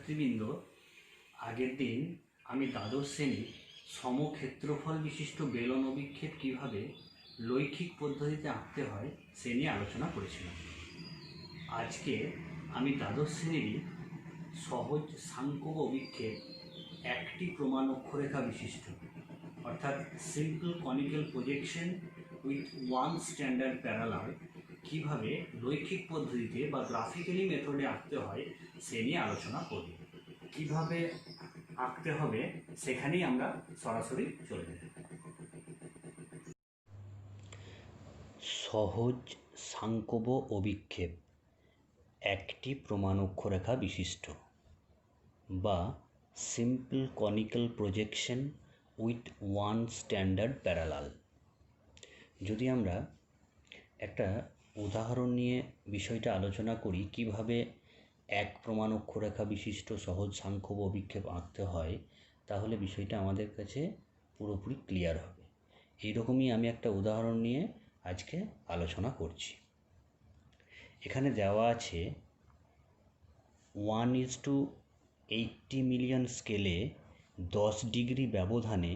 ছাত্রছাত্রীবৃন্দ, আগের দিন আমি দ্বাদশ শ্রেণীর সমক্ষেত্রফল বিশিষ্ট বেলন অভিক্ষেপ কীভাবে লৈখিক পদ্ধতিতে আঁকতে হয় সে নিয়ে আলোচনা করেছিলাম। আজকে আমি দ্বাদশ শ্রেণীরই সহজ সাংকোব অভিক্ষেপ একটি প্রমাণ অক্ষরেখা বিশিষ্ট অর্থাৎ simple conical projection with one standard parallel কীভাবে লৈখিক পদ্ধতিতে বা গ্রাফিক্যালি মেথডে আঁকতে হয় সে নিয়ে আলোচনা করব। কীভাবে আঁকতে হবে সেখানেই আমরা সরাসরি চলে যাব। সহজ সাংকোব অভিক্ষেপ একটি প্রমাণ অক্ষরেখা বিশিষ্ট বা simple conical projection with one standard parallel. যদি আমরা একটা উদাহরণ নিয়ে বিষয়টা আলোচনা করি কিভাবে এক প্রমাণ অক্ষরেখা বিশিষ্ট সহজ সাংকোব অভিক্ষেপ আঁকতে হয়, তাহলে বিষয়টা আমাদের কাছে পুরোপুরি ক্লিয়ার হবে। এইরকমই আমি একটা উদাহরণ নিয়ে আজকে আলোচনা করছি। এখানে দেওয়া আছে 1:80 মিলিয়ন স্কেলে 10 ডিগ্রি ব্যবধানে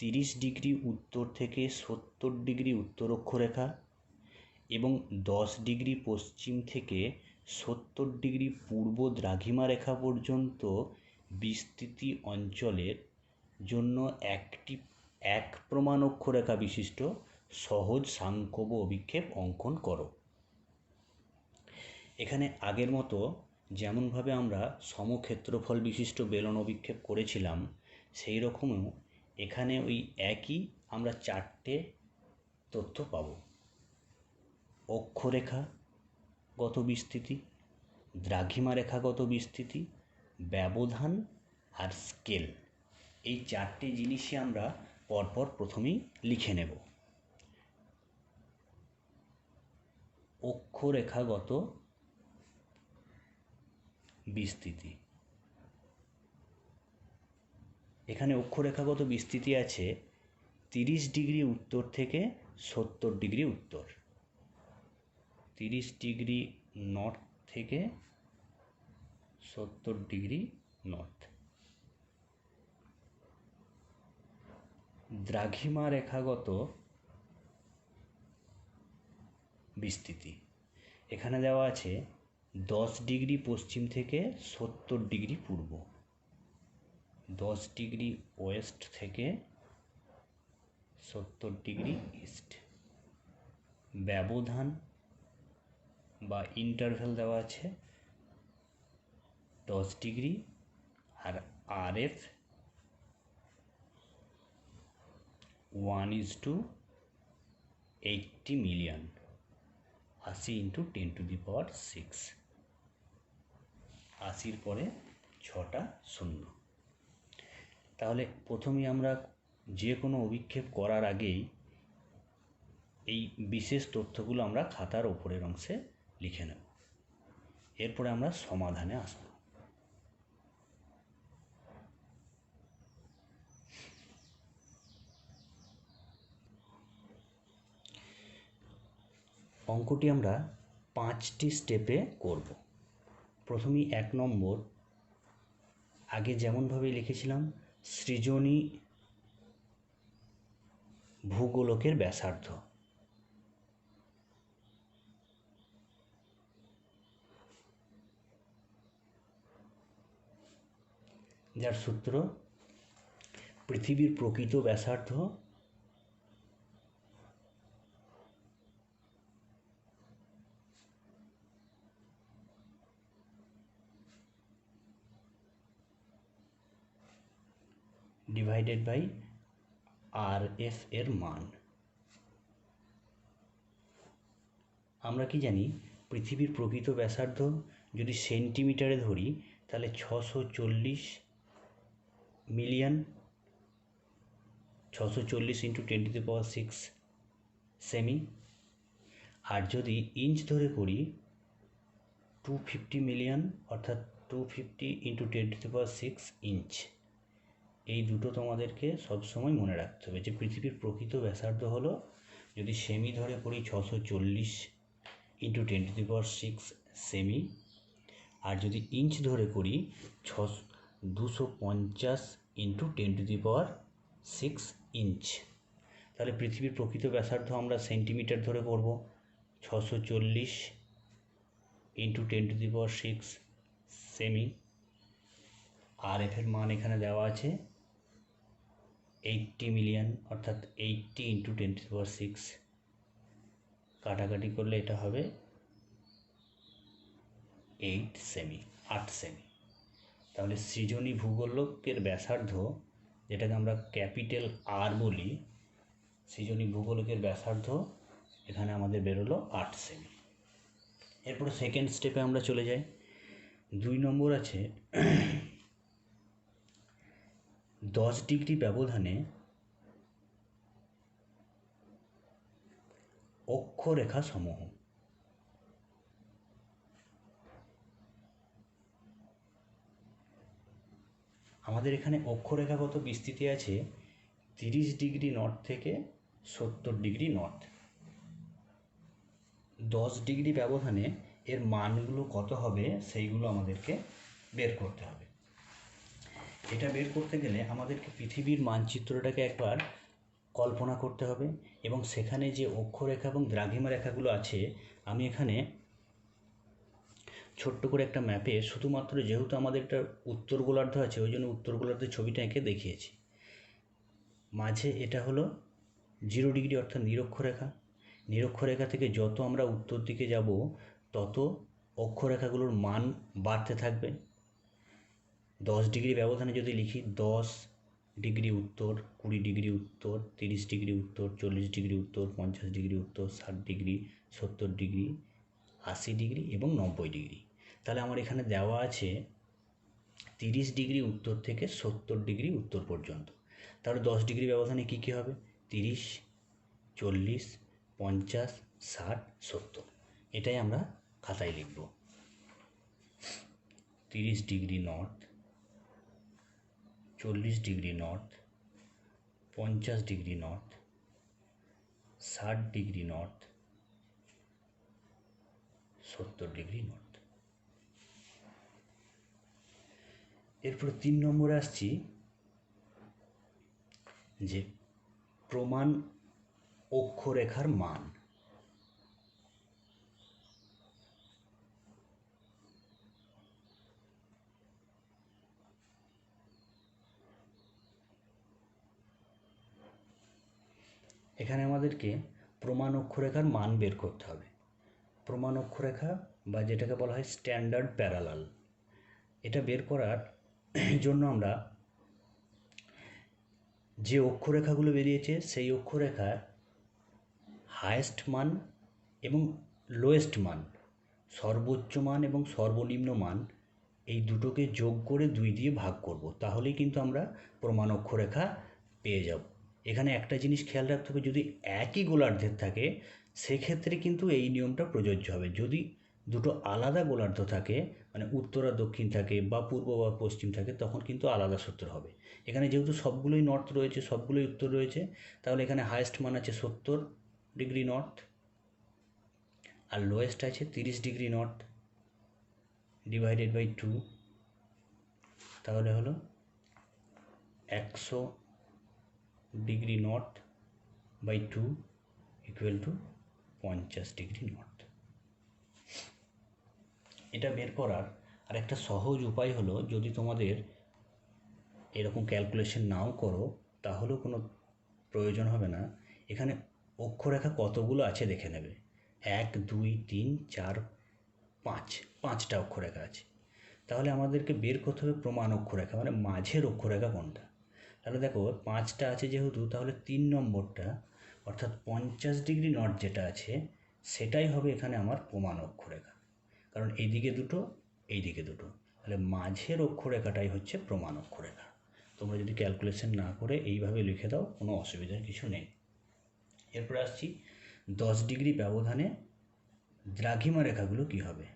30 ডিগ্রি উত্তর থেকে 70 ডিগ্রি উত্তর অক্ষরেখা এবং 10 ডিগ্রি পশ্চিম থেকে 70 ডিগ্রি পূর্ব দ্রাঘিমা রেখা পর্যন্ত বিস্তৃতি অঞ্চলের জন্য এক প্রমাণ অক্ষরেখা বিশিষ্ট সহজ সাংকোব অভিক্ষেপ অঙ্কন করো। এখানে আগের মতো যেমনভাবে আমরা সমক্ষেত্রফল বিশিষ্ট বেলন অভিক্ষেপ করেছিলাম, সেই রকমও এখানে ওই একই আমরা 4টে তথ্য পাব: অক্ষরেখাগত বিস্তৃতি, দ্রাঘিমা রেখাগত বিস্তৃতি, ব্যবধান আর স্কেল। এই 4টে জিনিসই আমরা পরপর প্রথমেই লিখে নেব। অক্ষরেখাগত বিস্তৃতি, এখানে অক্ষরেখাগত বিস্তৃতি আছে 30 ডিগ্রি উত্তর থেকে 70 ডিগ্রি উত্তর, 30 ডিগ্রি নর্থ থেকে 70 ডিগ্রি নর্থ। দ্রাঘিমা রেখাগত বিস্তৃতি এখানে দেওয়া আছে 10 ডিগ্রি পশ্চিম থেকে 70 ডিগ্রি পূর্ব, 10 ডিগ্রি ওয়েস্ট থেকে 70 ডিগ্রি ইস্ট। ব্যবধান বা ইন্টারভ্যাল দেওয়া আছে 10 ডিগ্রি, আর RF 1:80 মিলিয়ন, 80 × 10⁶, 80-র পরে 6টা শূন্য। তাহলে প্রথমেই আমরা যে কোনো অভিক্ষেপ করার আগেই এই বিশেষ তথ্যগুলো আমরা খাতার ওপরের অংশে লিখে নেব। এরপরে আমরা সমাধানে আসব। অঙ্কটি আমরা 5টি স্টেপে করব। প্রথমেই 1 নম্বর, আগে যেমনভাবে লিখেছিলাম, সৃজনী ভূগোলকের ব্যাসার্ধ। যার সূত্র পৃথিবীর প্রকৃত ব্যাসার্ধ ডিভাইডেড বাই RF এর মান। আমরা কি জানি, পৃথিবীর প্রকৃত ব্যাসার্ধ যদি সেন্টিমিটারে ধরি তাহলে 640 মিলিয়ন, 640 × 10⁶ সেমি। আর যদি ইঞ্চ ধরে করি 250 মিলিয়ন, অর্থাৎ 250 × 10⁶ ইঞ্চ। এই দুটো তোমাদেরকে সবসময় মনে রাখতে হবে যে পৃথিবীর প্রকৃত ব্যাসার্ধ হলো, যদি সেমি ধরে পড়ি 640 × 10⁶ সেমি, আর যদি ইঞ্চ ধরে করি 250 ইন্টু 10⁶ ইঞ্চ। তাহলে পৃথিবীর প্রকৃত ব্যাসার্ধ আমরা সেন্টিমিটার ধরে করব, 640 ইন্টু 10⁶ সেমি। আর এফের মান এখানে দেওয়া আছে 80 মিলিয়ন, অর্থাৎ 80 ইন্টু 10⁶। কাটাকাটি করলে এটা হবে 8 সেমি, 8 সেমি। তাহলে সৃজনী ভূগোলকের ব্যাসার্ধ, যেটাকে আমরা ক্যাপিটাল আর বলি, সৃজনী ভূগোলকের ব্যাসার্ধ এখানে আমাদের বেরোলো 8 সেমি। এরপরে সেকেন্ড স্টেপে আমরা চলে যাই। 2 নম্বর আছে 10 ডিগ্রি ব্যবধানে অক্ষরেখা সমূহ। আমাদের এখানে অক্ষরেখা কত বিস্তৃতি আছে, 30 ডিগ্রি নর্থ থেকে 70 ডিগ্রি নর্থ। 10 ডিগ্রি ব্যবধানে এর মানগুলো কত হবে সেইগুলো আমাদেরকে বের করতে হবে। এটা বের করতে গেলে আমাদেরকে পৃথিবীর মানচিত্রটাকে একবার কল্পনা করতে হবে, এবং সেখানে যে অক্ষরেখা এবং দ্রাঘিমা রেখাগুলো আছে, আমি এখানে ছোট্ট করে একটা ম্যাপে শুধুমাত্র, যেহেতু আমাদের একটা উত্তর গোলার্ধ আছে ওই জন্য উত্তর গোলার্ধের ছবিটা এঁকে দেখিয়েছি। মাঝে এটা হলো 0 ডিগ্রি অর্থাৎ নিরক্ষরেখা। নিরক্ষরেখা থেকে যত আমরা উত্তর দিকে যাব তত অক্ষরেখাগুলোর মান বাড়তে থাকবে। 10 ডিগ্রি ব্যবধানে যদি লিখি 10 ডিগ্রি উত্তর, 20 ডিগ্রি উত্তর, 30 ডিগ্রি উত্তর, 40 ডিগ্রি উত্তর, 50 ডিগ্রি উত্তর, 60 ডিগ্রি, 70 ডিগ্রি, 80 ডিগ্রি এবং 90 ডিগ্রি। তাহলে আমার এখানে দেওয়া আছে 30 ডিগ্রি উত্তর থেকে 70 ডিগ্রি উত্তর পর্যন্ত। তাহলে 10 ডিগ্রি ব্যবধানে কী কী হবে, 30, 40, 50, 60, 70। এটাই আমরা খাতায় লিখব। 30 degree north, 40 degree north, 50 degree north, 60 degree north, 70 degree north. এরপর 3 নম্বরে আসছি, যে প্রমাণ অক্ষরেখার মান। এখানে আমাদেরকে প্রমাণ অক্ষরেখার মান বের করতে হবে। প্রমাণ অক্ষরেখা বা যেটাকে বলা হয় স্ট্যান্ডার্ড প্যারালাল, এটা বের করার জন্য আমরা যে অক্ষরেখাগুলো বেরিয়েছে সেই অক্ষরেখার হায়েস্ট মান এবং লোয়েস্ট মান, সর্বোচ্চ মান এবং সর্বনিম্ন মান, এই দুটোকে যোগ করে 2 দিয়ে ভাগ করব, তাহলেই কিন্তু আমরা প্রমাণ অক্ষরেখা পেয়ে যাব। এখানে একটা জিনিস খেয়াল রাখতে হবে, যদি একই গোলার্ধের থাকে সেক্ষেত্রে কিন্তু এই নিয়মটা প্রযোজ্য হবে। যদি দুটো আলাদা গোলার্ধ থাকে, মানে উত্তর আর দক্ষিণ থাকে বা পূর্ব বা পশ্চিম থাকে, তখন কিন্তু আলাদা সূত্র হবে। এখানে যেহেতু সবগুলোই নর্থ রয়েছে, সবগুলোই উত্তর রয়েছে, তাহলে এখানে হায়েস্ট মান আছে 70 ডিগ্রি নর্থ আর লোয়েস্ট আছে 30 ডিগ্রি নর্থ ডিভাইডেড বাই 2, তাহলে হলো 100 degree north by 2 equal to 50 degree north. এটা বের করার আর একটা সহজ উপায় হলো, যদি তোমাদের এরকম ক্যালকুলেশন নাও করো তাহলেও কোনো প্রয়োজন হবে না, এখানে অক্ষরেখা কতগুলো আছে দেখে নেবে। 1, 2, 3, 4, 5, 5টা অক্ষরেখা আছে। তাহলে আমাদেরকে বের করতে হবে প্রমাণ অক্ষরেখা, মানে মাঝের অক্ষরেখা কোনটা। তাহলে দেখো 5টা আছে যেহেতু, তাহলে 3 নম্বরটা অর্থাৎ 50 ডিগ্রি নর্থ যেটা আছে সেটাই হবে এখানে আমার প্রমাণ অক্ষরেখা, কারণ এইদিকে দুটো এইদিকে দুটো, তাহলে মাঝের অক্ষরেখাটাই হচ্ছে প্রমাণ অক্ষরেখা। তোমরা যদি ক্যালকুলেশন না করে এইভাবে লিখে দাও কোনো অসুবিধার কিছু নেই। এরপরে আসছি 10 ডিগ্রি ব্যবধানে দ্রাঘিমা রেখাগুলো কী হবে।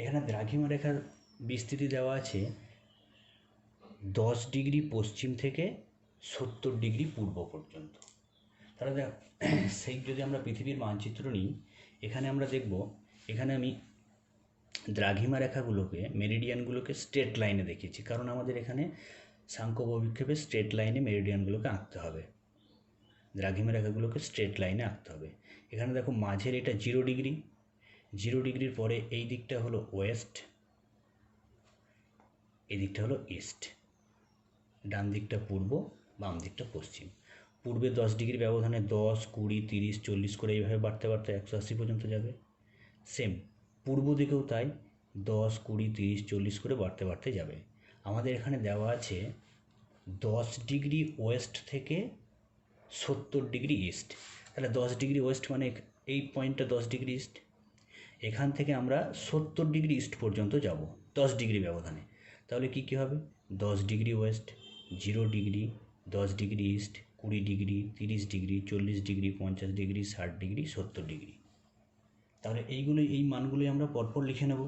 এখানে দ্রাঘিমা রেখার বিস্তৃতি দেওয়া আছে 10 ডিগ্রি পশ্চিম থেকে 70 ডিগ্রি পূর্ব পর্যন্ত। তাহলে দেখ, সেই যদি আমরা পৃথিবীর মানচিত্র নিই, এখানে আমরা দেখব, এখানে আমি দ্রাঘিমা রেখাগুলোকে, মেরিডিয়ানগুলোকে স্ট্রেট লাইনে দেখিয়েছি, কারণ আমাদের এখানে সাংখ্য অভিক্ষেপে স্ট্রেট লাইনে মেরিডিয়ানগুলোকে আঁকতে হবে, দ্রাঘিমা রেখাগুলোকে স্ট্রেট লাইনে আঁকতে হবে। এখানে দেখো মাঝের এটা 0 ডিগ্রি, 0 ডিগ্রির পরে এই দিকটা হলো ওয়েস্ট, এই দিকটা হলো ইস্ট, ডান দিকটা পূর্ব, বাম দিকটা পশ্চিম। পূর্বে 10 ডিগ্রি ব্যবধানে 10, 20, 30, 40 করে এইভাবে বাড়তে বাড়তে 180 পর্যন্ত যাবে। সেম পূর্ব দিকেও তাই, 10, 20, 30, 40 করে বাড়তে বাড়তে যাবে। আমাদের এখানে দেওয়া আছে 10 ডিগ্রি ওয়েস্ট থেকে 70 ডিগ্রি ইস্ট। তাহলে 10 ডিগ্রি ওয়েস্ট মানে এই পয়েন্টটা 10 ডিগ্রি ইস্ট, এখান থেকে আমরা 70 ডিগ্রি ইস্ট পর্যন্ত যাব 10 ডিগ্রি ব্যবধানে। তাহলে কী হবে, 10 degree West, 0 degree, 10 degree east, 20 degree, 30 degree, 40 degree, 50 degree, 60 degree, 70 degree. তাহলে এই মানগুলোই আমরা পরপর লিখে নেব।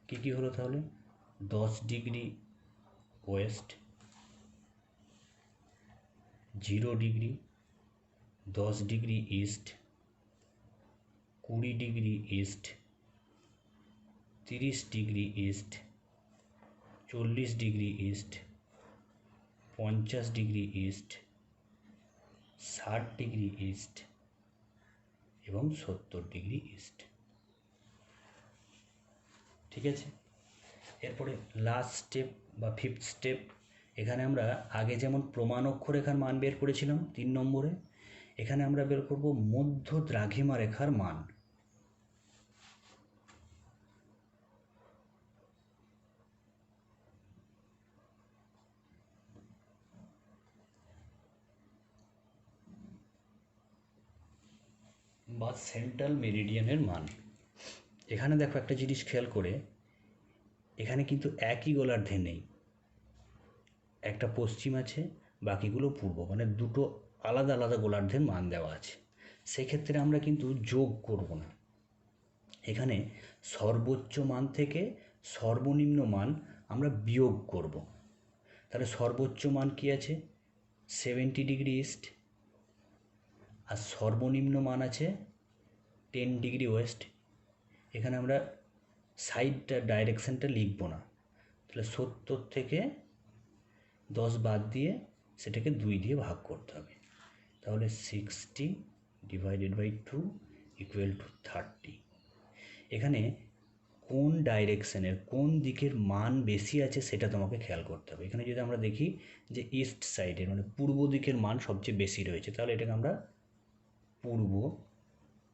কী হলো তাহলে, 10 degree West, 0 degree, 10 degree east, 20 degree east, 30 degree east, 40 degree east, 50 degree east, 60 degree east এবং 70 ডিগ্রি ইস্ট। ঠিক আছে, এরপরে লাস্ট স্টেপ বা 5th স্টেপ, এখানে আমরা আগে যেমন প্রমাণ অক্ষরেখার মান বের করেছিলাম 3 নম্বরে, এখানে আমরা বের করব মধ্য দ্রাঘিমা রেখার মান। বা সেন্ট্রাল মেরিডিয়ানের মান। এখানে দেখো একটা জিনিস খেয়াল করে, এখানে কিন্তু একই গোলার্ধে নেই, একটা পশ্চিম আছে, বাকিগুলো পূর্ব, মানে দুটো আলাদা আলাদা গোলার্ধের মান দেওয়া আছে। সেক্ষেত্রে আমরা কিন্তু যোগ করব না, এখানে সর্বোচ্চ মান থেকে সর্বনিম্ন মান আমরা বিয়োগ করব। তাহলে সর্বোচ্চ মান কি আছে, 70 ডিগ্রি ইস্ট, আর সর্বনিম্ন মান আছে 10 ডিগ্রি ওয়েস্ট। এখানে আমরা সাইডটা, ডাইরেকশানটা লিখব না, তাহলে 70 থেকে 10 বাদ দিয়ে সেটাকে 2 দিয়ে ভাগ করতে হবে। তাহলে 60 ডিভাইডেড বাই 2 ইকুয়াল টু 30। এখানে কোন ডাইরেকশানের, কোন দিকের মান বেশি আছে সেটা তোমাকে খেয়াল করতে হবে। এখানে যদি আমরা দেখি যে ইস্ট সাইডের, মানে পূর্ব দিকের মান সবচেয়ে বেশি রয়েছে, তাহলে এটাকে আমরা পূর্ব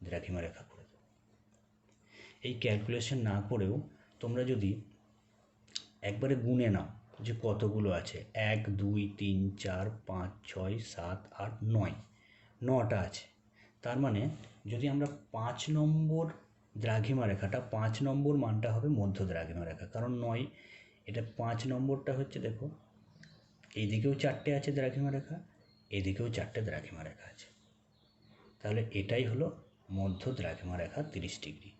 দ্রাঘিমা রেখা করে দেব। এই ক্যালকুলেশন না করেও তোমরা যদি একবারে গুনে নাও যে কতগুলো আছে, 1, 2, 3, 4, 5, 6, 7, 8, 9, 9টা আছে। তার মানে যদি আমরা 5 নম্বর দ্রাঘিমা রেখাটা, 5 নম্বর মানটা হবে মধ্য দ্রাঘিমা রেখা, কারণ 9, এটা 5 নম্বরটা হচ্ছে, দেখো এইদিকেও 4টে আছে দ্রাঘিমা রেখা, এদিকেও 4টে দ্রাঘিমা রেখা আছে, তাহলে এটাই হলো মধ্য দ্রাঘিমা রেখা 30 ডিগ্রি।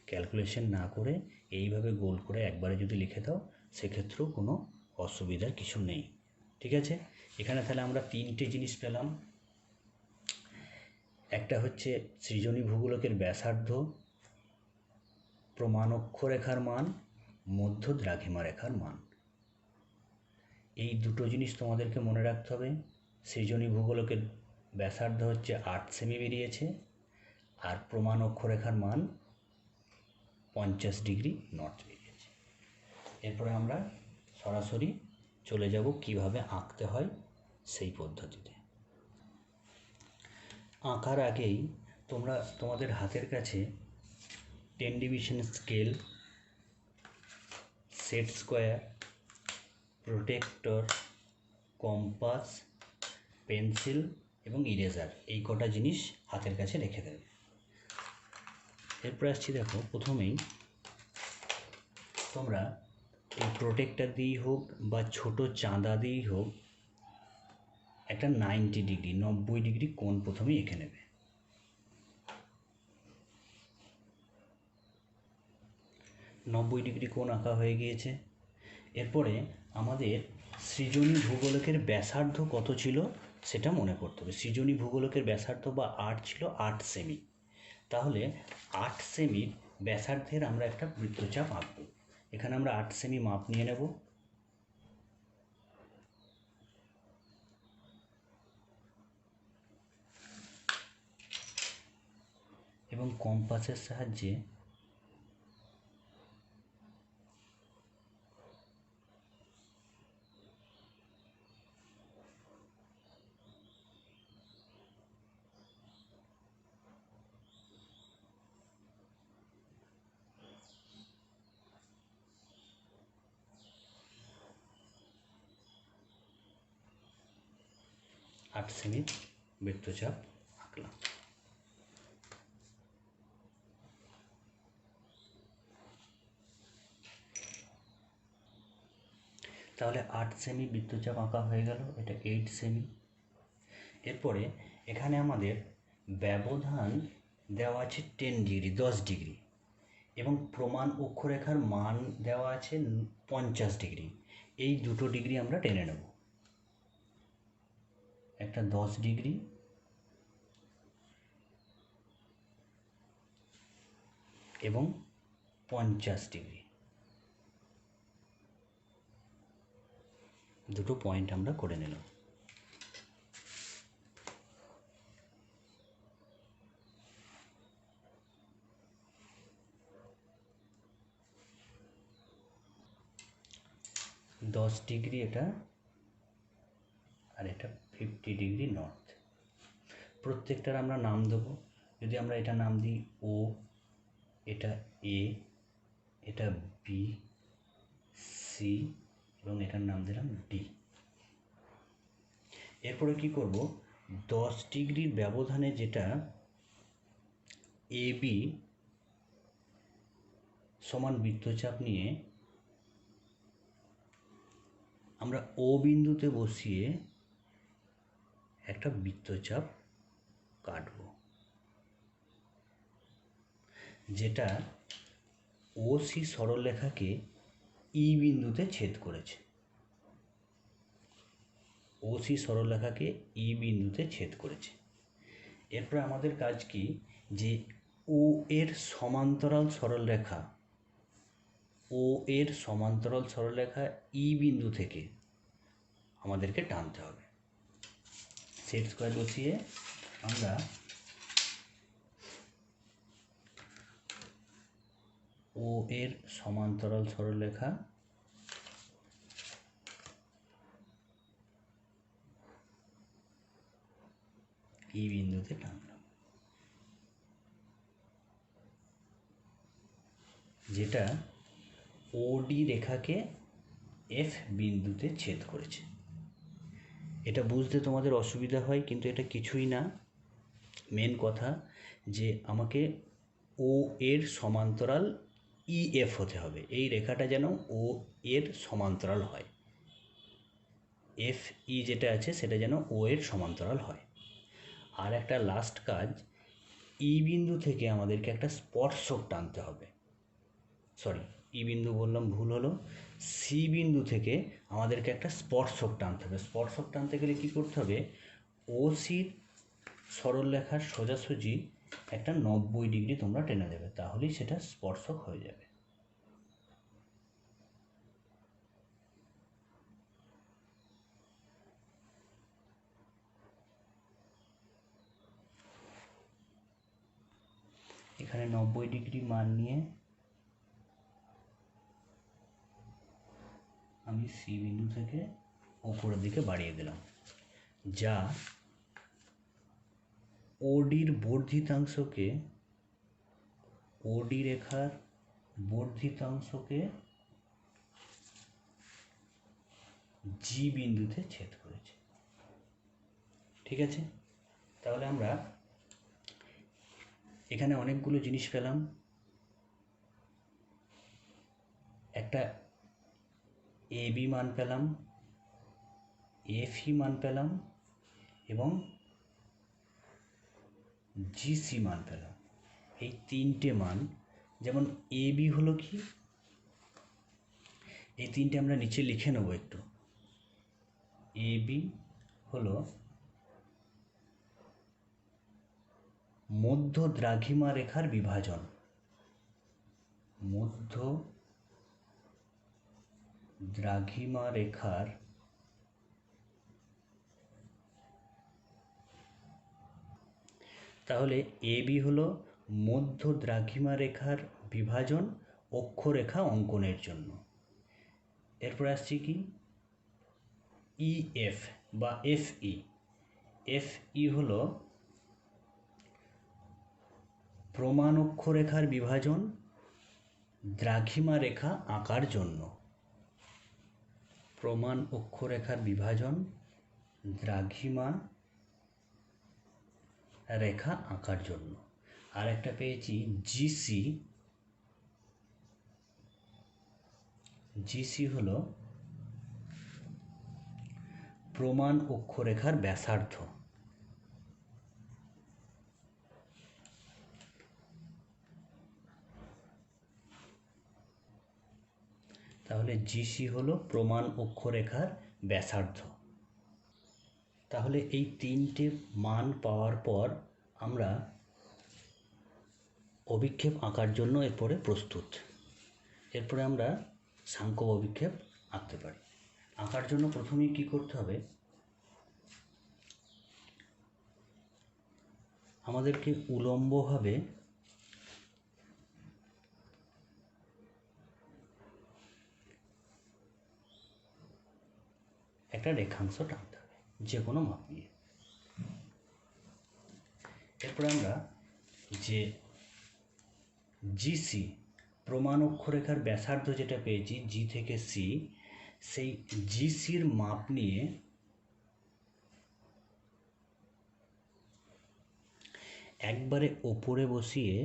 ক্যালকুলেশন না করে এইভাবে গোল করে একবারে যদি লিখে দাও, সেক্ষেত্রেও কোনো অসুবিধার কিছু নেই। ঠিক আছে, এখানে তাহলে আমরা 3টে জিনিস পেলাম। একটা হচ্ছে সৃজনী ভূগোলকের ব্যাসার্ধ, প্রমাণ অক্ষরেখার মান, মধ্য দ্রাঘিমা রেখার মান। এই দুটো জিনিস তোমাদেরকে মনে রাখতে হবে। সৃজনী ভূগোলকের ব্যাসার্ধ হচ্ছে 8 সেমি বেরিয়েছে, আর প্রমাণ অক্ষরেখার মান 50 ডিগ্রি নর্থ বেরিয়েছে। এরপরে আমরা সরাসরি চলে যাব কিভাবে আঁকতে হয় সেই পদ্ধতিতে। আঁকার আগেই তোমরা তোমাদের হাতের কাছে 10 division scale, set square, protector, compass, pencil এবং ইরেজার, এই কটা জিনিস হাতের কাছে রেখে দেবে। এরপর আসছি, দেখো প্রথমেই তোমরা এই প্রোটেক্টর দিয়েই হোক বা ছোট চাঁদা দিয়েই হোক একটা 90 ডিগ্রি, 90 ডিগ্রি কোণ প্রথমেই এঁকে নেবে। 90 ডিগ্রি কোণ আঁকা হয়ে গিয়েছে। এরপরে আমাদের সৃজনী ভূগোলকের ব্যাসার্ধ কত ছিল সেটা মনে করতে হবে। সৃজনী ভূগোলকের ব্যাসার্ধ বা 8 ছিল 8 সেমি। তাহলে 8 সেমির ব্যাসার্ধের আমরা একটা বৃত্তচাপ আঁকব। এখানে আমরা 8 সেমি মাপ নিয়ে নেব। এবং কম্পাসের সাহায্যে আট সেমির বৃত্তচাপ আঁকলাম। তাহলে 8 সেমি বৃত্তচাপ আঁকা হয়ে গেল, এটা 8 সেমি। এরপরে এখানে আমাদের ব্যবধান দেওয়া আছে 10 ডিগ্রি, 10 ডিগ্রি, এবং প্রমাণ অক্ষরেখার মান দেওয়া আছে 50 ডিগ্রি। এই দুটো ডিগ্রি আমরা টেনে নেব। একটা 10 ডিগ্রি এবং 50 ডিগ্রি, দুটো পয়েন্ট আমরা করে নিলাম। দশ ডিগ্রি এটা, আর এটা 50 ডিগ্রি নর্থ। প্রত্যেকটার আমরা নাম দেবো। যদি আমরা এটা নাম দিই ও, এটা এ, এটা বি, সি, এবং এটার নাম দিলাম ডি। এরপরে কি করব, 10 ডিগ্রির ব্যবধানে যেটা এ বি সমান বৃত্তচাপ নিয়ে আমরা ও বিন্দুতে বসিয়ে একটা বৃত্তচাপ কাটব, যেটা ও সি সরলরেখাকে ই বিন্দুতে ছেদ করেছে। ও সি সরলরেখাকে ই বিন্দুতে ছেদ করেছে। এরপর আমাদের কাজ কি, যে ও এর সমান্তরাল সরলরেখা, ও এর সমান্তরাল সরলরেখা ই বিন্দু থেকে আমাদেরকে টানতে হবে। সেট স্কয়ার বসিয়ে আমরা ও এর সমান্তরাল সরলরেখা ই বিন্দুতে টানলাম, যেটা ওডি রেখাকে এফ বিন্দুতে ছেদ করেছে। এটা বুঝতে তোমাদের অসুবিধা হয়, কিন্তু এটা কিছুই না। মেন কথা যে আমাকে ও এর সমান্তরাল ই এফ হতে হবে। এই রেখাটা যেন ও এর সমান্তরাল হয়, এফ ই যেটা আছে সেটা যেন ও এর সমান্তরাল হয়। আর একটা লাস্ট কাজ, ই বিন্দু থেকে আমাদেরকে একটা স্পর্শক টানতে হবে। সরি, ই বিন্দু বললাম, ভুল হলো। সি বিন্দু থেকে আমাদেরকে একটা স্পর্শক টানতে হবে। স্পর্শক টানতে গেলে কী করতে হবে, ও সির সরলরেখার সোজাসুজি একটা 90 ডিগ্রি তোমরা টেনে দেবে, তাহলেই সেটা স্পর্শক হয়ে যাবে। এখানে 90 ডিগ্রি মান নিয়ে আমি সি বিন্দু থেকে উপরের দিকে বাড়িয়ে দিলাম, যা ওডির বর্ধিতাংশকে, ওডি রেখার বর্ধিতাংশকে জি বিন্দুতে ছেদ করেছে। ঠিক আছে, তাহলে আমরা এখানে অনেকগুলো জিনিস পেলাম। একটা এ বি মান পেলাম, এফ ই মান পেলাম, এবং জি সি মান পেলাম। এই তিনটে মান, যেমন এ বি হলো কি, এই তিনটে আমরা নিচে লিখে নেব একটু। এ বি হলো মধ্য দ্রাঘিমা রেখার বিভাজন, মধ্য দ্রাঘিমা রেখার তাহলে এ বি হলো মধ্য দ্রাঘিমা রেখার বিভাজন অক্ষরেখা অঙ্কনের জন্য। এরপর আসছি কি ই এফ বা এফ ই। এফ ই হলো প্রমাণ অক্ষরেখার বিভাজন দ্রাঘিমা রেখা আঁকার জন্য, প্রমাণ অক্ষরেখার বিভাজন দ্রাঘিমা রেখা আঁকার জন্য। আর একটা পেয়েছি জিসি। জিসি হলো প্রমাণ অক্ষরেখার ব্যাসার্ধ। তাহলে জিসি হলো প্রমাণ অক্ষরেখার ব্যাসার্ধ। তাহলে এই তিনটে মান পাওয়ার পর আমরা অভিক্ষেপ আঁকার জন্য এরপরে প্রস্তুত। এরপরে আমরা সাংখ্য অভিক্ষেপ আঁকতে পারি। আঁকার জন্য প্রথমেই কি করতে হবে, আমাদেরকে উলম্বভাবে একটা রেখাংশ টানতে হবে, যে কোনো মাপ নিয়ে। এরপরে আমরা যে জিসি প্রমাণ অক্ষরেখার ব্যাসার্ধ যেটা পেয়েছি জি থেকে সি, সেই জিসির মাপ নিয়ে একবারে ওপরে বসিয়ে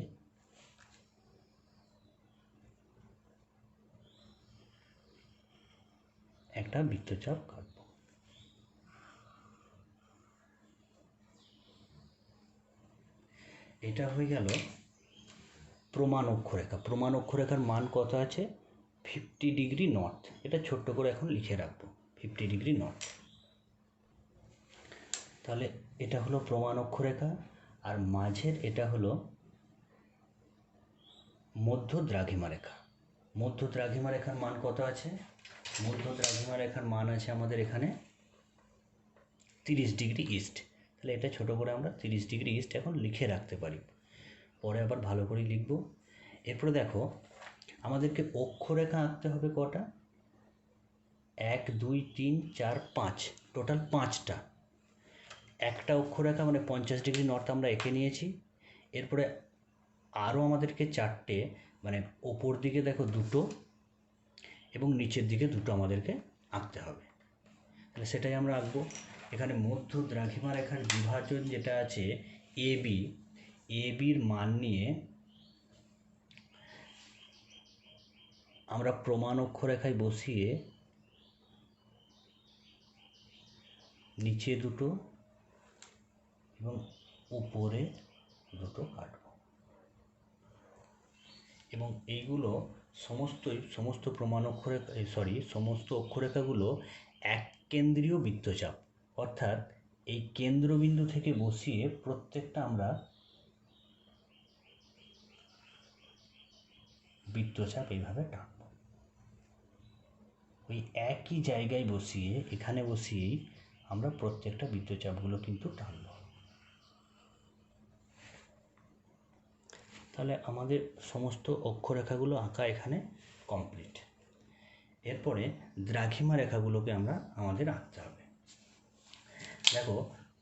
একটা বৃত্তচাপ কাটব। এটা হয়ে গেল প্রমাণ অক্ষরেখা। প্রমাণ অক্ষরেখার মান কত আছে? 50 ডিগ্রি নর্থ। এটা ছোট্ট করে এখন লিখে রাখবো, 50 ডিগ্রি নর্থ। তাহলে এটা হলো প্রমাণ অক্ষরেখা, আর মাঝের এটা হলো মধ্য দ্রাঘিমা রেখা। মধ্য দ্রাঘিমা রেখার মান কত আছে? মধ্য দ্রাঘিমা রেখার মান আছে আমাদের এখানে 30 ডিগ্রি ইস্ট। তাহলে এটা ছোট করে আমরা 30 ডিগ্রি ইস্ট এখন লিখে রাখতে পারি, পরে আবার ভালো করে লিখব। এরপরে দেখো আমাদেরকে অক্ষরেখা আঁকতে হবে কটা? 1 2 3 4 5, টোটাল 5টা। একটা অক্ষরেখা মানে 50 ডিগ্রি নর্থ আমরা এঁকে নিয়েছি। এরপরে আরও আমাদেরকে 4টে, মানে ওপর দিকে দেখো 2টো এবং নিচের দিকে 2টো আমাদেরকে আঁকতে হবে। তাহলে সেটাই আমরা আঁকবো। এখানে মধ্য দ্রাঘিমা রেখার বিভাজন যেটা আছে এ বি, এ বির মান নিয়ে আমরা প্রমাণ অক্ষরেখায় বসিয়ে নিচে 2টো এবং উপরে 2টো কাটব। এবং এইগুলো সমস্ত প্রমাণ অক্ষরেখা সমস্ত অক্ষরেখাগুলো এক কেন্দ্রীয় বৃত্তচাপ, অর্থাৎ এই কেন্দ্রবিন্দু থেকে বসিয়ে প্রত্যেকটা আমরা বৃত্তচাপ এইভাবে টানব। ওই একই জায়গায় বসিয়ে, এখানে বসিয়েই আমরা প্রত্যেকটা বৃত্তচাপগুলো কিন্তু টানব। তাহলে আমাদের সমস্ত অক্ষরেখাগুলো আঁকা এখানে কমপ্লিট। এরপরে দ্রাঘিমা রেখাগুলোকে আমাদের আঁকতে হবে। দেখো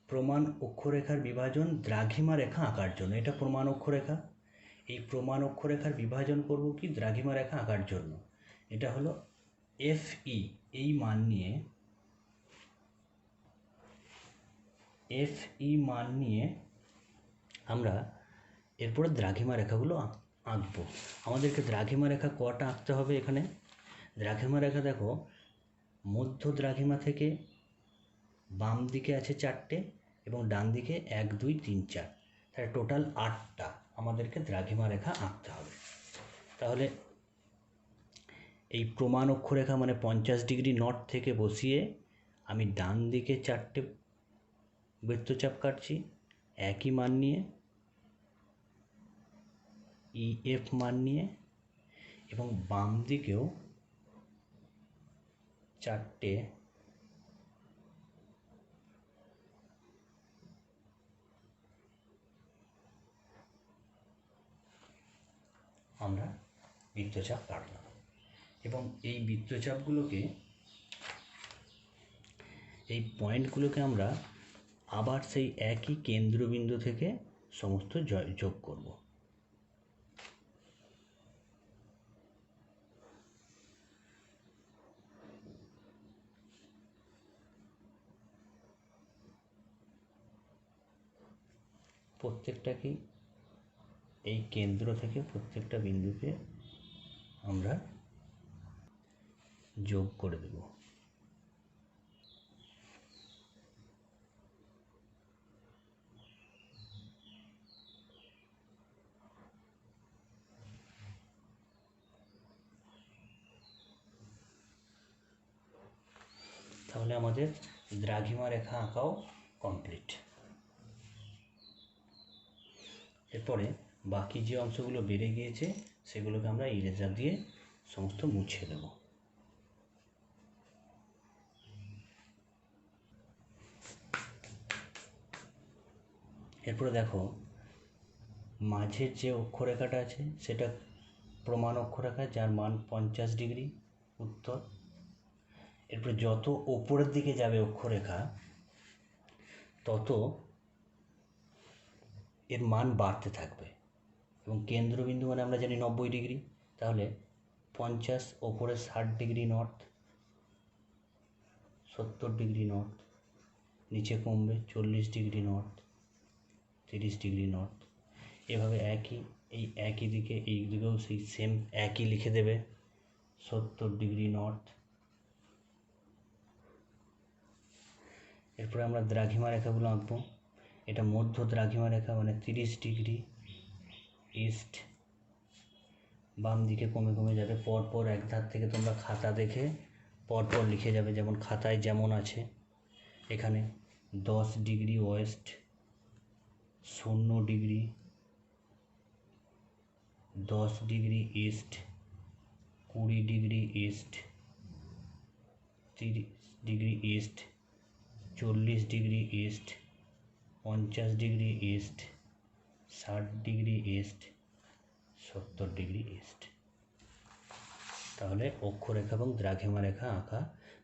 প্রমাণ অক্ষরেখার বিভাজন দ্রাঘিমা রেখা আঁকার জন্য, এটা প্রমাণ অক্ষরেখা। এই প্রমাণ অক্ষরেখার বিভাজন করব কি দ্রাঘিমা রেখা আঁকার জন্য। এটা হলো এফ ই। এই মান নিয়ে আমরা এরপরে দ্রাঘিমা রেখাগুলো আঁকবো। আমাদেরকে দ্রাঘিমা রেখা কটা আঁকতে হবে এখানে? দ্রাঘিমা রেখা দেখো মধ্য দ্রাঘিমা থেকে বাম দিকে আছে 4টে এবং ডান দিকে 1 2 3 4, তাহলে টোটাল 8টা আমাদেরকে দ্রাঘিমা রেখা আঁকতে হবে। তাহলে এই প্রমাণ অক্ষরেখা মানে 50 ডিগ্রি নর্থ থেকে বসিয়ে আমি ডান দিকে 4টে বৃত্তচাপ কাটছি একই মান নিয়ে, EF মান নিয়ে, এবং বাম দিকেও 4টে আমরা বৃত্তচাপ কাটলাম। এবং এই বৃত্তচাপগুলোকে, এই পয়েন্টগুলোকে আমরা আবার সেই একই কেন্দ্রবিন্দু থেকে সমস্ত যোগ করব। প্রত্যেকটাকেই এই কেন্দ্র থেকে প্রত্যেকটা বিন্দুকে আমরা যোগ করে দেব। তাহলে আমাদের দ্রাঘিমা রেখা আঁকাও কমপ্লিট। এরপরে বাকি যে অংশগুলো বেড়ে গিয়েছে সেগুলোকে আমরা ইরেজার দিয়ে সমস্ত মুছে দেব। এরপরে দেখো মাঝের যে অক্ষরেখাটা আছে সেটা প্রমাণ অক্ষরেখা, যার মান 50 ডিগ্রি উত্তর। এরপরে যত ওপরের দিকে যাবে অক্ষরেখা তত এর মান বাড়তে থাকবে, এবং কেন্দ্রবিন্দু মানে আমরা জানি 90 ডিগ্রি, তাহলে 50 ওপরে 60 ডিগ্রি নর্থ, 70 ডিগ্রি নর্থ, নিচে কমবে 40 ডিগ্রি নর্থ, 30 ডিগ্রি নর্থ। এভাবে এই একই দিকে এই দিকেও সেই সেম একই লিখে দেবে 70 ডিগ্রি নর্থ। এরপরে আমরা দ্রাঘিমা রেখাগুলো আঁকবো। এটা মধ্য দ্রাঘিমা রেখা মানে 30 ডিগ্রি ইস্ট। বাম দিকে কমে কমে যাবে, পরপর এক ধার থেকে তোমরা খাতা দেখে পরপর লিখে যাবে, যেমন খাতায় যেমন আছে। এখানে 10 degree West, 0 degree, 10 degree east, 20 degree east, 30 degree east, 40 degree east, 50 degree east, 60 degree east, 70 degree east. তাহলে অক্ষরেখা এবং দ্রাঘিমা রেখা আঁকা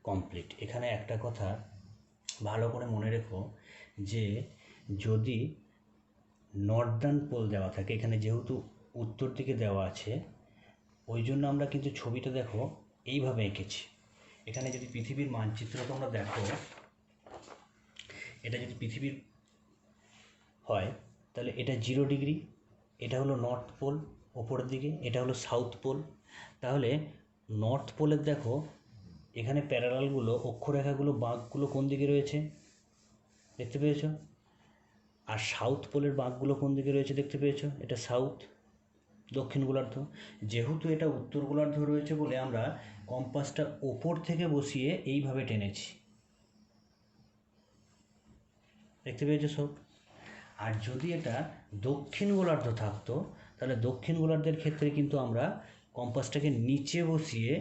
কমপ্লিট। এখানে একটা কথা ভালো করে মনে রেখো যে যদি নর্দার্ন পোল দেওয়া থাকে, এখানে যেহেতু উত্তর দিকে দেওয়া আছে ওই জন্য আমরা কিন্তু ছবিটা দেখো এইভাবে এঁকেছি। এখানে যদি পৃথিবীর মানচিত্র তোমরা দেখো, এটা যদি পৃথিবীর হয় তাহলে এটা 0 ডিগ্রি, এটা হলো নর্থ পোল ওপরের দিকে, এটা হলো সাউথ পোল। তাহলে নর্থ পোলের দেখো এখানে প্যারালালগুলো, অক্ষরেখাগুলো, বাঁকগুলো কোন দিকে রয়েছে দেখতে পেয়েছো, আর সাউথ পোলের বাঁকগুলো কোন দিকে রয়েছে দেখতে পেয়েছো, এটা সাউথ, দক্ষিণ গোলার্ধ। যেহেতু এটা উত্তর গোলার্ধ রয়েছে বলে আমরা কম্পাসটা ওপর থেকে বসিয়ে এইভাবে টেনেছি, দেখতে পেয়েছো সব। আর যদি এটা দক্ষিণ গোলার্ধ থাকতো তাহলে দক্ষিণ গোলার্ধের ক্ষেত্রে কিন্তু আমরা কম্পাসটাকে নিচে বসিয়ে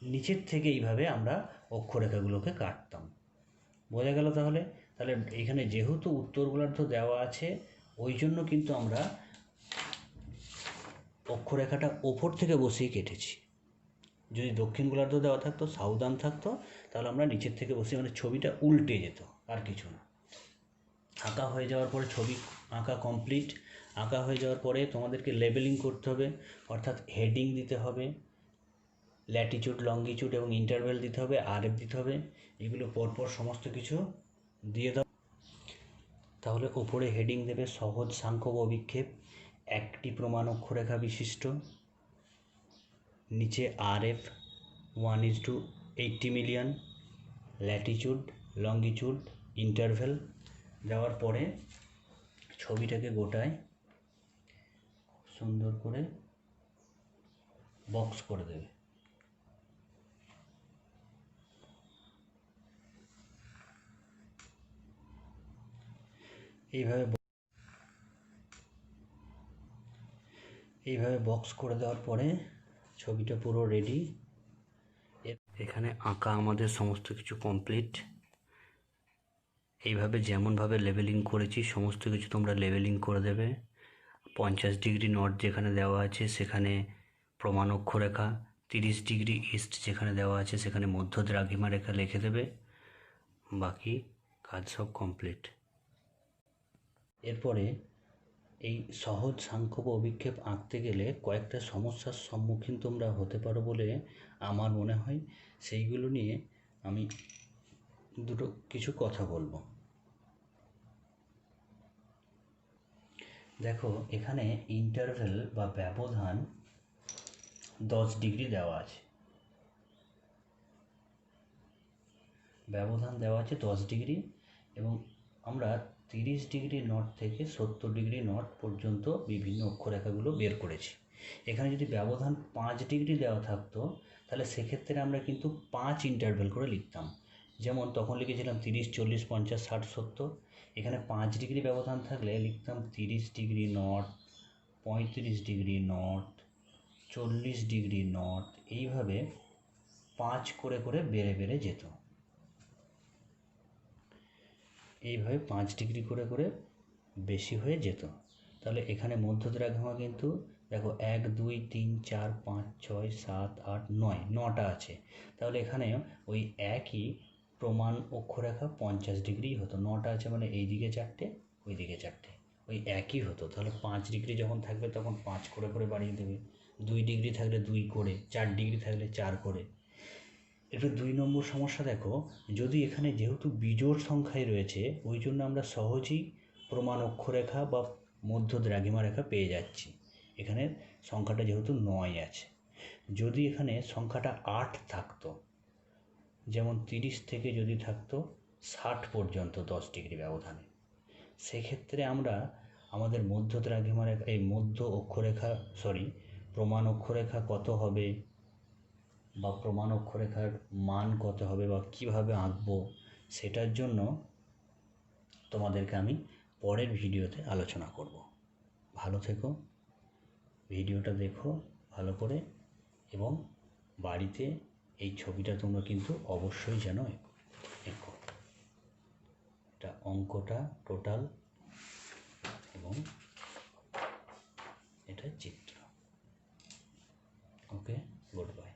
নিচের থেকে এইভাবে আমরা অক্ষরেখাগুলোকে কাটতাম। বোঝা গেল? তাহলে এখানে যেহেতু উত্তর গোলার্ধ দেওয়া আছে ওই জন্য কিন্তু আমরা অক্ষরেখাটা ওপর থেকে বসিয়ে কেটেছি। যদি দক্ষিণ গোলার্ধ দেওয়া থাকতো, সাউদার্ন থাকতো, তাহলে আমরা নিচের থেকে বসিয়ে, মানে ছবিটা উল্টে যেত, আর কিছু না। আঁকা হয়ে যাওয়ার পরে ছবি আঁকা কমপ্লিট। আঁকা হয়ে যাওয়ার পরে তোমাদেরকে লেবেলিং করতে হবে, অর্থাৎ হেডিং দিতে হবে, ল্যাটিচিউড, লঙ্গিচিউড এবং ইন্টারভ্যাল দিতে হবে, RF দিতে হবে। এগুলো পরপর সমস্ত কিছু দিয়ে দাও। তাহলে ওপরে হেডিং দেবে সহজ সাংখ্যক অভিক্ষেপ, একটি প্রমাণ অক্ষরেখা বিশিষ্ট। নিচে RF 1:80 million, latitude, longitude, interval দেওয়ার পরে ছবিটাকে গোটায় সুন্দর করে বক্স করে দেবে। এইভাবে বক্স করে দেওয়ার পরে ছবিটা পুরো রেডি। এখানে আঁকা আমাদের সমস্ত কিছু কমপ্লিট। এইভাবে যেমনভাবে লেবেলিং করেছি সমস্ত কিছু তোমরা লেবেলিং করে দেবে। 50 ডিগ্রি নর্থ যেখানে দেওয়া আছে সেখানে প্রমাণ অক্ষরেখা, 30 ডিগ্রি ইস্ট যেখানে দেওয়া আছে সেখানে মধ্য দ্রাঘিমা রেখা লিখে দেবে। বাকি কাজ সব কমপ্লিট। এরপরে এই সহজ সাংখ্যক অভিক্ষেপ আঁকতে গেলে কয়েকটা সমস্যার সম্মুখীন তোমরা হতে পারো বলে আমার মনে হয়, সেইগুলো নিয়ে আমি কিছু কথা বলবো। দেখো, এখানে ইন্টারভেল বা ব্যবধান 10 ডিগ্রি দেওয়া আছে। ব্যবধান দেওয়া আছে 10 ডিগ্রি এবং আমরা 30 ডিগ্রি নর্থ থেকে 70 ডিগ্রি নর্থ পর্যন্ত বিভিন্ন অক্ষরেখাগুলো বের করেছি। এখানে যদি ব্যবধান 5 ডিগ্রি দেওয়া থাকতো তাহলে সেক্ষেত্রে আমরা কিন্তু 5 ইন্টারভেল করে লিখতাম। যেমন তখন লিখেছিলাম 30, 40, 50, 60, 70। এখানে 5 ডিগ্রি ব্যবধান থাকলে লিখতাম 30 degree north, 35 degree north, 40 degree north. এইভাবে 5 করে করে বেড়ে বেড়ে যেত। এইভাবে 5 ডিগ্রি করে করে বেশি হয়ে যেত। তাহলে এখানে মধ্য দ্রাঘিমা কিন্তু দেখো 1, 2, 3, 4, 5, 6, 7, 8, 9, 9টা আছে। তাহলে এখানে ওই একই প্রমাণ অক্ষরেখা 50 ডিগ্রি হতো। 9টা আছে মানে এই দিকে 4টে, ওই দিকে 4টে, ওই একই হতো। তাহলে 5 ডিগ্রি যখন থাকবে তখন 5 করে করে বাড়িয়ে দেবে। 2 ডিগ্রি থাকলে 2 করে, 4 ডিগ্রি থাকলে 4 করে। এবার 2 নম্বর সমস্যা দেখো, যদি এখানে যেহেতু বিজোড় সংখ্যায় রয়েছে ওই জন্য আমরা সহজেই প্রমাণ অক্ষরেখা বা মধ্য দ্রাঘিমা রেখা পেয়ে যাচ্ছি। এখানে সংখ্যাটা যেহেতু 9 আছে। যদি এখানে সংখ্যাটা 8 থাকতো, যেমন 30 থেকে যদি থাকতো 60 পর্যন্ত 10 ডিগ্রি ব্যবধানে, সেক্ষেত্রে আমরা আমাদের মধ্য দ্রাঘিমা রেখা মধ্য অক্ষরেখা প্রমাণ অক্ষরেখা কত হবে বা প্রমাণ অক্ষরেখার মান কত হবে বা কীভাবে আঁকবো সেটার জন্য তোমাদেরকে আমি পরের ভিডিওতে আলোচনা করব। ভালো থেকো, ভিডিওটা দেখো ভালো করে এবং বাড়িতে এই ছবিটা তোমরা কিন্তু অবশ্যই যেন এঁকো। এটা অঙ্কটা টোটাল এবং এটা চিত্র। ওকে, গুড বাই।